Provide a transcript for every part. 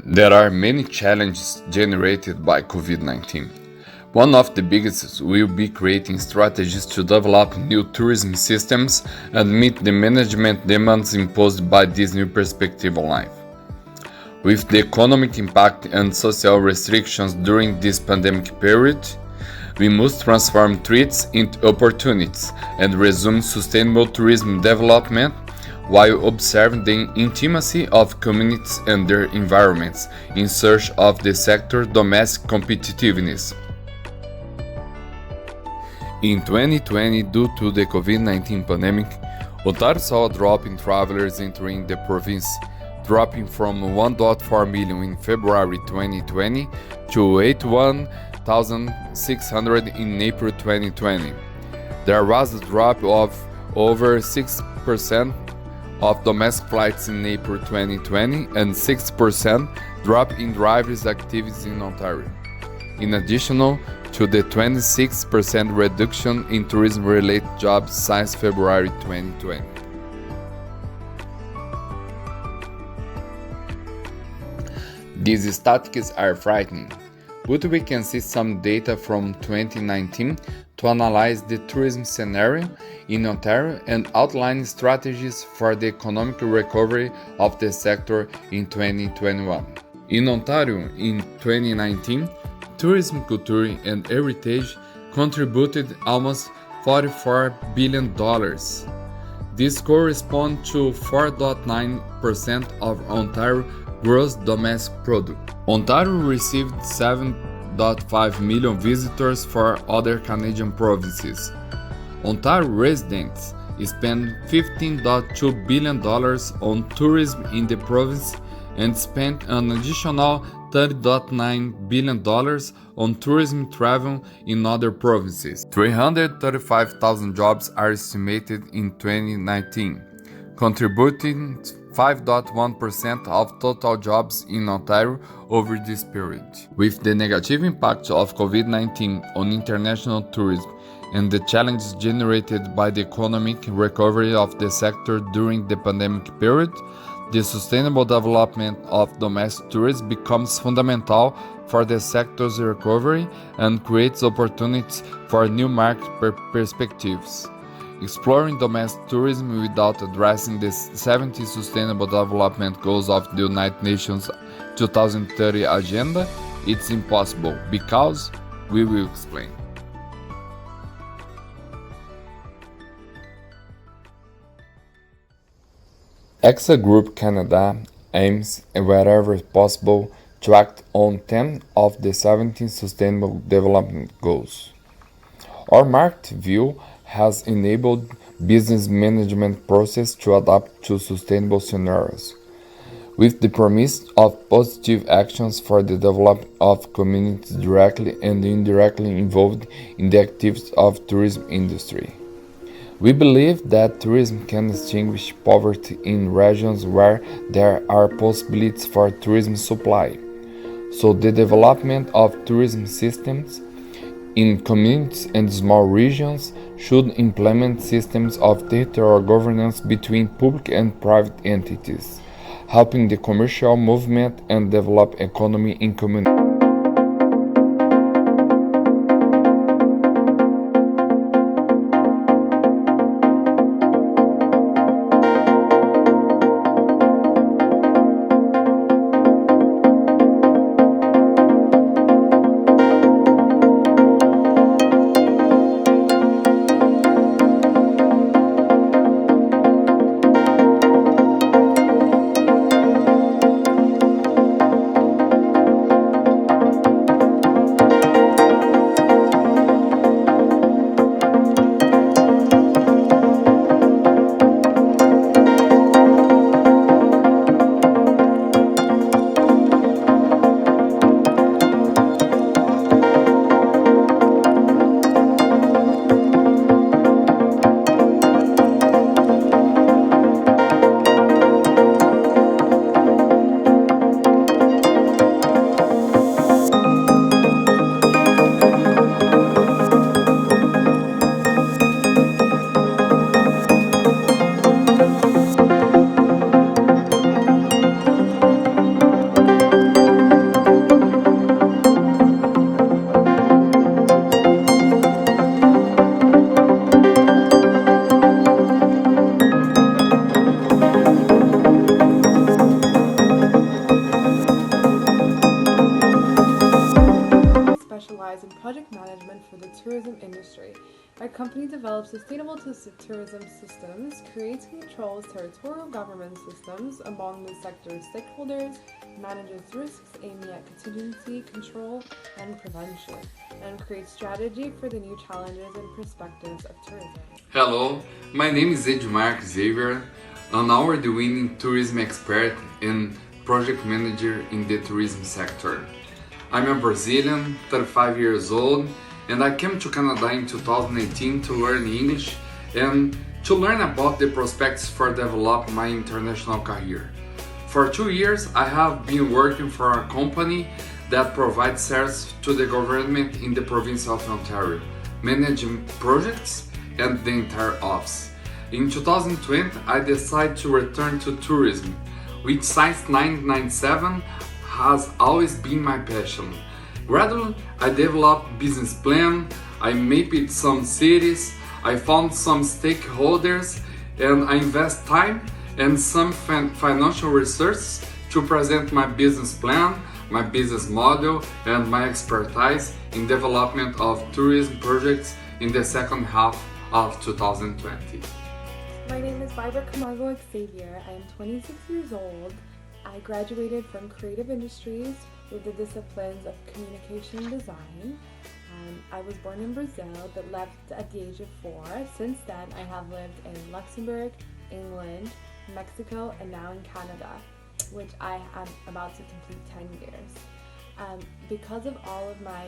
There are many challenges generated by COVID-19. One of the biggest will be creating strategies to develop new tourism systems and meet the management demands imposed by this new perspective on life. With the economic impact and social restrictions during this pandemic period, we must transform threats into opportunities and resume sustainable tourism development while observing the intimacy of communities and their environments in search of the sector's domestic competitiveness. In 2020, due to the COVID-19 pandemic, Ontario saw a drop in travelers entering the province, dropping from 1.4 million in February 2020 to 81,600 in April 2020. There was a drop of over 6% of domestic flights in April 2020 and 6% drop in drivers' activities in Ontario, in addition to the 26% reduction in tourism-related jobs since February 2020. These statistics are frightening, but we can see some data from 2019 to analyze the tourism scenario in Ontario and outline strategies for the economic recovery of the sector in 2021. In Ontario, in 2019, tourism, culture, and heritage contributed almost $44 billion. This corresponds to 4.9% of Ontario gross domestic product. Ontario received 7.5 million visitors for other Canadian provinces. Ontario residents spent $15.2 billion on tourism in the province and spent an additional $30.9 billion on tourism travel in other provinces. 335,000 jobs are estimated in 2019, contributing 5.1% of total jobs in Ontario over this period. With the negative impact of COVID-19 on international tourism and the challenges generated by the economic recovery of the sector during the pandemic period, the sustainable development of domestic tourism becomes fundamental for the sector's recovery and creates opportunities for new market perspectives. Exploring domestic tourism without addressing the 70 Sustainable Development Goals of the United Nations 2030 Agenda, it's impossible, because we will explain. EXA Group Canada aims, wherever possible, to act on 10 of the 17 Sustainable Development Goals. Our market view has enabled business management process to adapt to sustainable scenarios, with the promise of positive actions for the development of communities directly and indirectly involved in the activities of tourism industry. We believe that tourism can extinguish poverty in regions where there are possibilities for tourism supply. So the development of tourism systems in communities and small regions should implement systems of territorial governance between public and private entities, helping the commercial movement and develop economy in communities. company develops sustainable tourism systems, creates and controls territorial government systems among the sector's stakeholders, manages risks aiming at contingency, control, and prevention, and creates strategy for the new challenges and perspectives of tourism. Hello, my name is Edmar Xavier, an award-winning tourism expert and project manager in the tourism sector. I'm a Brazilian, 35 years old, and I came to Canada in 2018 to learn English and to learn about the prospects for develop my international career. For 2 years, I have been working for a company that provides service to the government in the province of Ontario, managing projects and the entire office. In 2020, I decided to return to tourism, which since 1997 has always been my passion. Gradually, I developed business plan, I mapped some cities, I found some stakeholders, and I invest time and some financial research to present my business plan, my business model, and my expertise in development of tourism projects in the second half of 2020. My name is Barbara Camargo Xavier. I am 26 years old. I graduated from creative industries with the disciplines of communication and design. I was born in Brazil but left at the age of 4. Since then, I have lived in Luxembourg, England, Mexico, and now in Canada, which I am about to complete 10 years. Because of all of my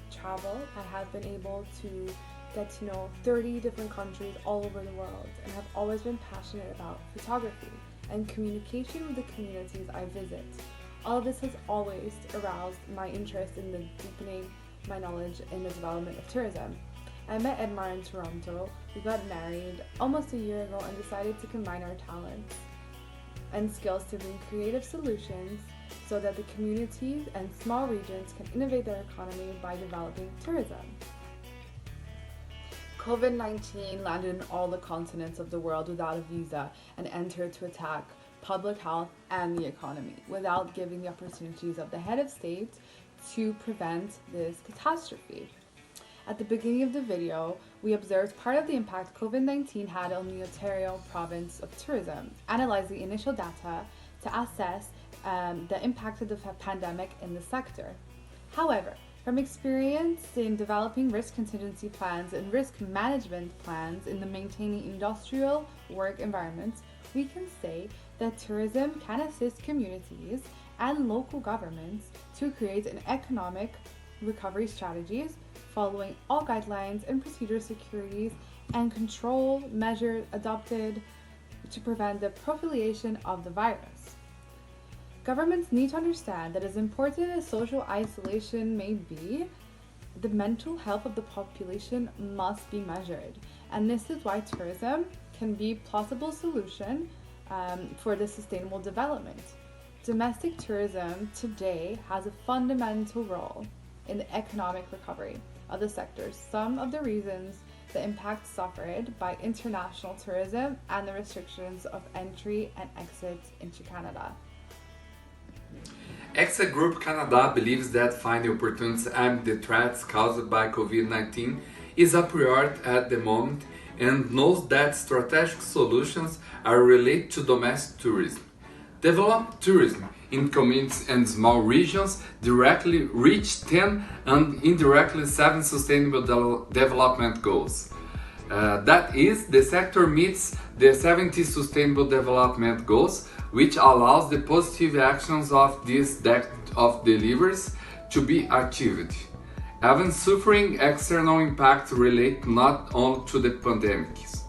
travel, I have been able to get to know 30 different countries all over the world, and have always been passionate about photography and communication with the communities I visit. All of this has always aroused my interest in the deepening my knowledge in the development of tourism. I met Edmar in Toronto. We got married almost a year ago and decided to combine our talents and skills to bring creative solutions so that the communities and small regions can innovate their economy by developing tourism. COVID-19 landed in all the continents of the world without a visa and entered to attack public health and the economy without giving the opportunities of the head of state to prevent this catastrophe. At the beginning of the video, we observed part of the impact COVID-19 had on the Ontario province of tourism, analyzed the initial data to assess the impact of the pandemic in the sector. However, from experience in developing risk contingency plans and risk management plans in the maintaining industrial work environments, we can say that tourism can assist communities and local governments to create an economic recovery strategies following all guidelines and procedure securities and control measures adopted to prevent the proliferation of the virus. Governments need to understand that as important as social isolation may be, the mental health of the population must be measured. And this is why tourism can be a plausible solution for the sustainable development. Domestic tourism today has a fundamental role in the economic recovery of the sector. Some of the reasons the impact suffered by international tourism and the restrictions of entry and exit into Canada. EXA Group Canada believes that finding opportunities amid the threats caused by COVID-19 is a priority at the moment and knows that strategic solutions are related to domestic tourism. Developed tourism in communities and small regions directly reach 10 and indirectly 7 sustainable development goals. That is, the sector meets the 70 sustainable development goals, which allows the positive actions of this deck of deliveries to be achieved, even suffering external impact related not only to the pandemics.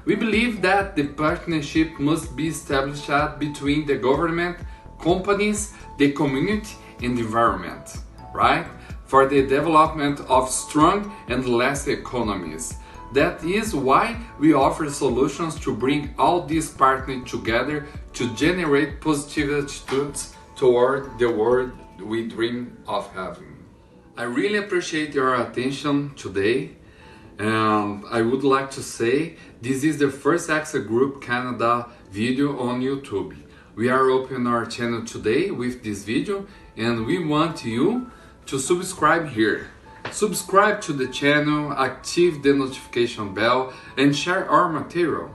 We believe that the partnership must be established between the government, companies, the community and the environment, right? For the development of strong and lasting economies. That is why we offer solutions to bring all these partners together to generate positive attitudes toward the world we dream of having. I really appreciate your attention today, and I would like to say this is the first EXA Group Canada video on YouTube. We are opening our channel today with this video and we want you to subscribe here Subscribe to the channel, active the notification bell, and share our material.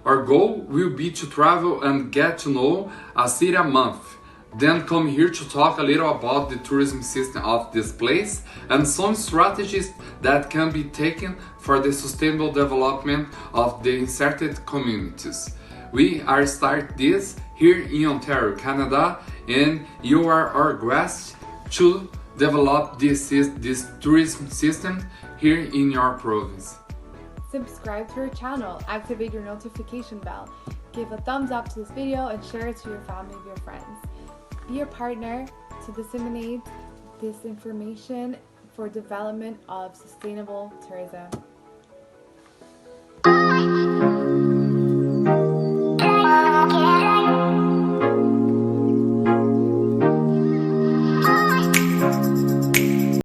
Our goal will be to travel and get to know a city a month. Then come here to talk a little about the tourism system of this place and some strategies that can be taken for the sustainable development of the inserted communities. We are start this here in Ontario, Canada, and you are our guest to develop this tourism system here in your province. Subscribe to our channel, activate your notification bell, give a thumbs up to this video, and share it to your family and your friends. Be a partner to disseminate this information for development of sustainable tourism.